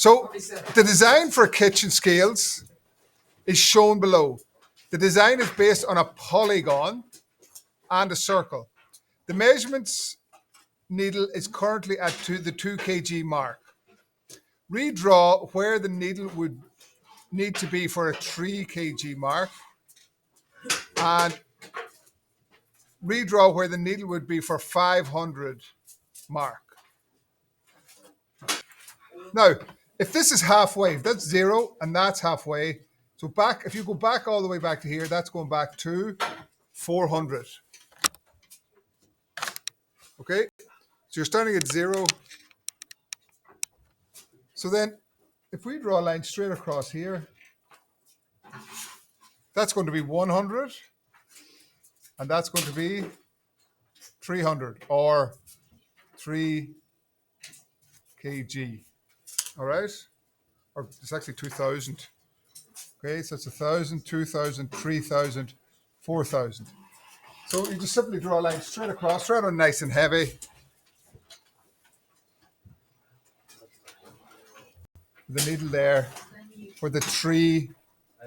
So the design for kitchen scales is shown below. The design is based on a polygon and a circle. The measurements needle is currently at the 2 kg mark. Redraw where the needle would need to be for a 3 kg mark, and redraw where the needle would be for 500 mark. Now, if this is halfway, if that's 0 and that's halfway, so back, if you go back all the way back to here, that's going back to 400. Okay, so you're starting at 0. So then, if we draw a line straight across here, that's going to be 100, and that's going to be 300, or 3 kg. All right, or it's actually 2,000. Okay, so it's 1,000, 2,000, 3,000, 4,000. So you just simply draw a line straight across, rather nice and heavy. The needle there for the 3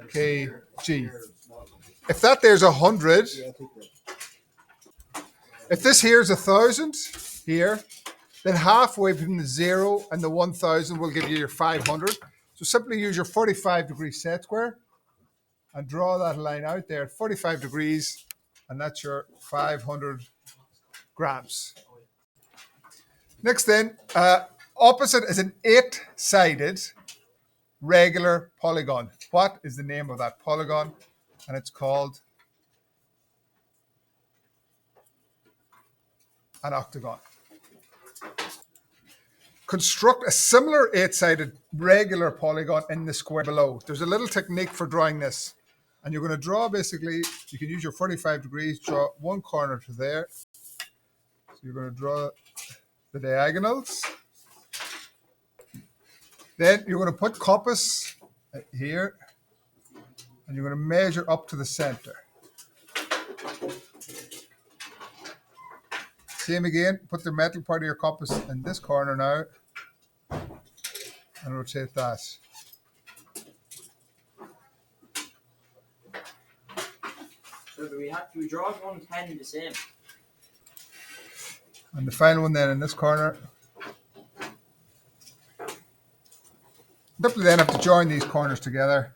kg. If that there's 100, if this here is 1,000 here, then halfway between the 0 and the 1,000 will give you your 500. So simply use your 45-degree set square and draw that line out there at 45 degrees, and that's your 500 grams. Next then, opposite is an 8-sided regular polygon. What is the name of that polygon? And it's called an octagon. Construct a similar 8-sided regular polygon in the square below. There's a little technique for drawing this. And you're going to draw basically, you can use your 45 degrees, draw one corner to there. So you're going to draw the diagonals. Then you're going to put compass here, and you're going to measure up to the center. Same again, put the metal part of your compass in this corner now, and rotate that. So do we draw 110 the same? And the final one then in this corner. Simply then have to join these corners together.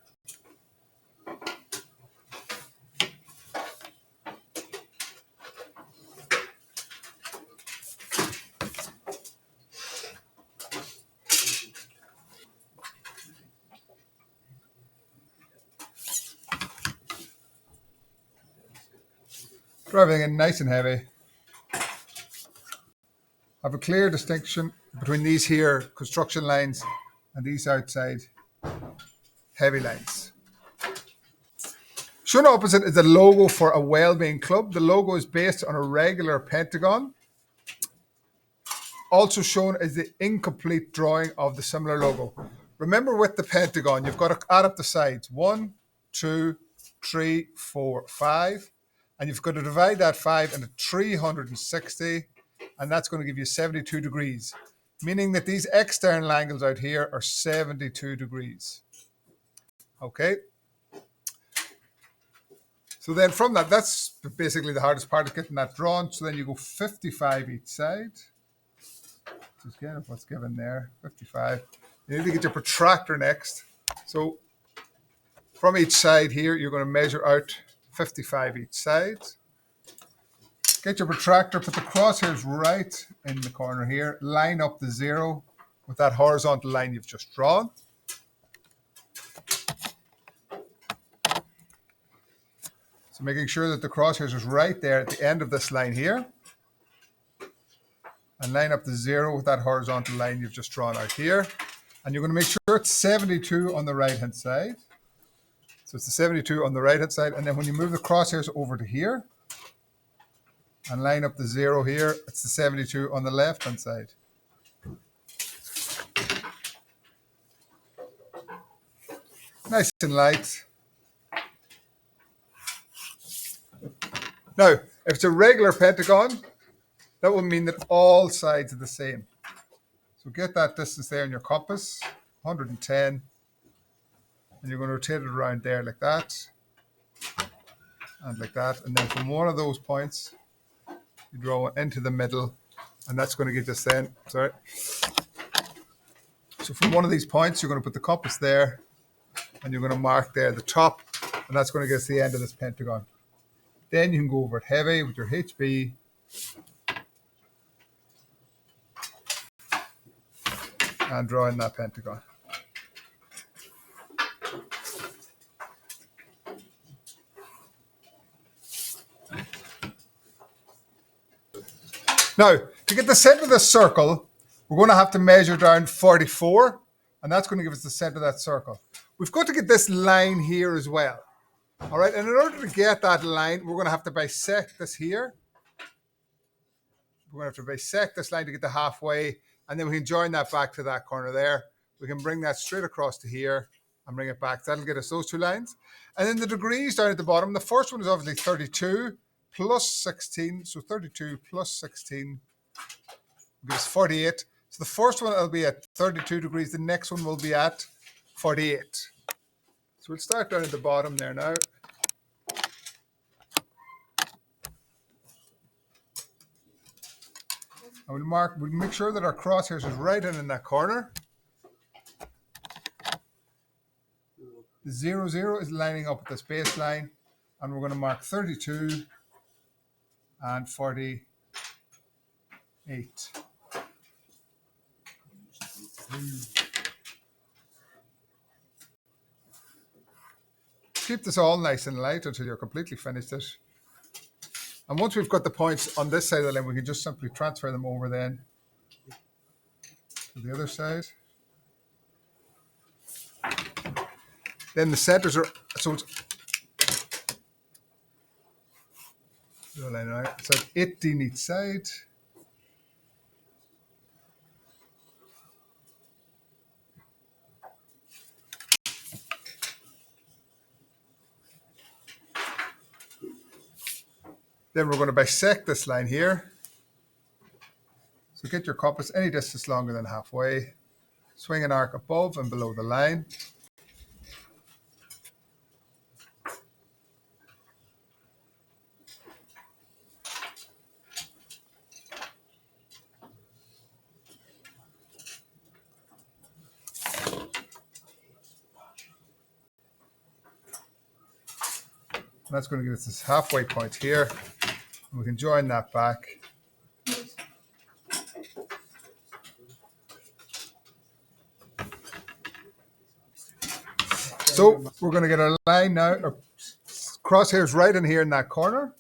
Draw everything in nice and heavy. Have a clear distinction between these here construction lines and these outside heavy lines. Shown opposite is the logo for a well-being club. The logo is based on a regular pentagon. Also shown is the incomplete drawing of the similar logo. Remember, with the pentagon, you've got to add up the sides. 1, 2, 3, 4, 5. And you've got to divide that 5 into 360. And that's going to give you 72 degrees. Meaning that these external angles out here are 72 degrees. Okay. So then from that, that's basically the hardest part of getting that drawn. So then you go 55 each side. Just get what's given there, 55. You need to get your protractor next. So from each side here, you're going to measure out 55 each side. Get your protractor, put the crosshairs right in the corner here. Line up the 0 with that horizontal line you've just drawn. So making sure that the crosshairs is right there at the end of this line here. And line up the 0 with that horizontal line you've just drawn out here. And you're going to make sure it's 72 on the right-hand side. So it's the 72 on the right-hand side. And then when you move the crosshairs over to here and line up the 0 here, it's the 72 on the left-hand side. Nice and light. Now, if it's a regular pentagon, that will mean that all sides are the same. So get that distance there in your compass, 110, and you're going to rotate it around there like that, and like that, and then from one of those points, you draw into the middle, and that's going to get us then, sorry. So from one of these points, you're going to put the compass there, and you're going to mark there the top, and that's going to get us the end of this pentagon. Then you can go over it heavy with your HB, and draw in that pentagon. Now, to get the center of the circle, we're going to have to measure down 44, and that's going to give us the center of that circle. We've got to get this line here as well. All right, and in order to get that line, we're going to have to bisect this here. We're going to have to bisect this line to get the halfway, and then we can join that back to that corner there. We can bring that straight across to here and bring it back. That'll get us those two lines. And then the degrees down at the bottom, the first one is obviously 32 plus 16. So 32 plus 16 gives us 48. So the first one will be at 32 degrees. The next one will be at 48. So we'll start down at the bottom there now. And we'll make sure that our crosshairs is right in that corner. The 0, 0 is lining up with this baseline, and we're going to mark 32 and 48. Keep this all nice and light until you're completely finished it. And once we've got the points on this side of the line, we can just simply transfer them over then to the other side. Then the centers are, so it's, so 18 each side. Then we're going to bisect this line here. So get your compass any distance longer than halfway. Swing an arc above and below the line. And that's going to give us this halfway point here. And we can join that back. So we're going to get a line now, or crosshairs right in here in that corner.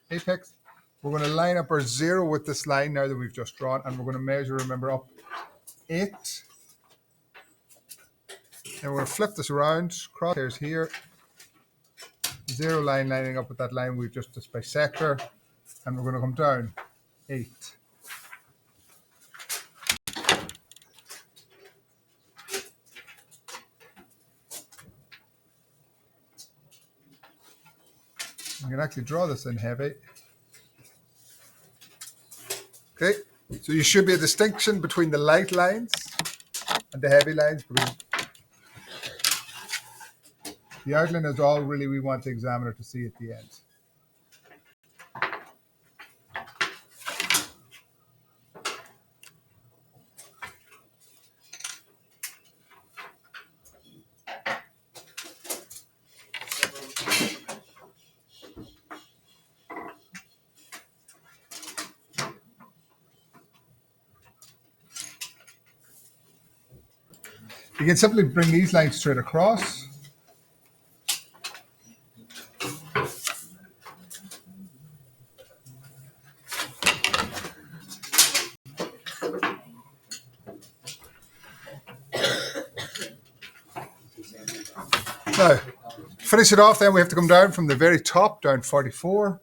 Apex. We're going to line up our 0 with this line now that we've just drawn, and we're going to measure, remember, up 8. And we're going to flip this around, crosshairs here. 0 line lining up with that line we've just bisected, and we're going to come down 8. We can actually draw this in heavy. Okay, so you should be a distinction between the light lines and the heavy lines, because the outline is all really we want the examiner to see at the end. You can simply bring these lines straight across. Now, to finish it off, then we have to come down from the very top, down 44.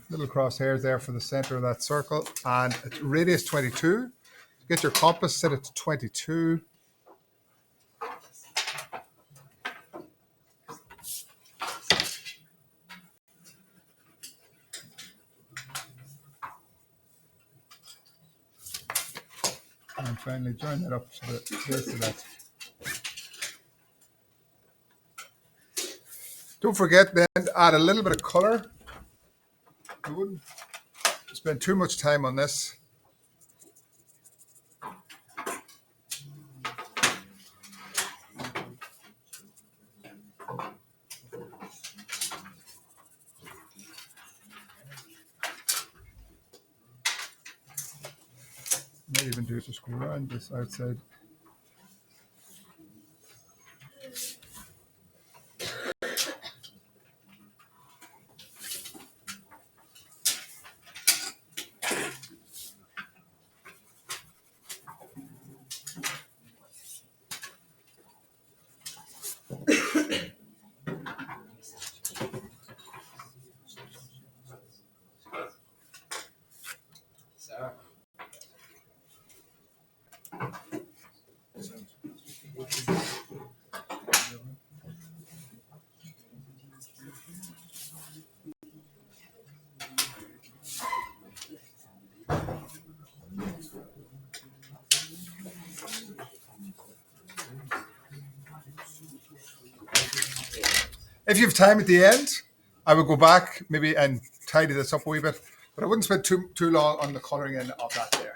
Little crosshairs there for the center of that circle, and radius 22. Get your compass, set it to 22. And finally join that up to the base of that. Don't forget then to add a little bit of color. I wouldn't spend too much time on this. Might even do it just go around this outside. So. If you have time at the end, I would go back maybe and tidy this up a wee bit, but I wouldn't spend too long on the colouring in of that there.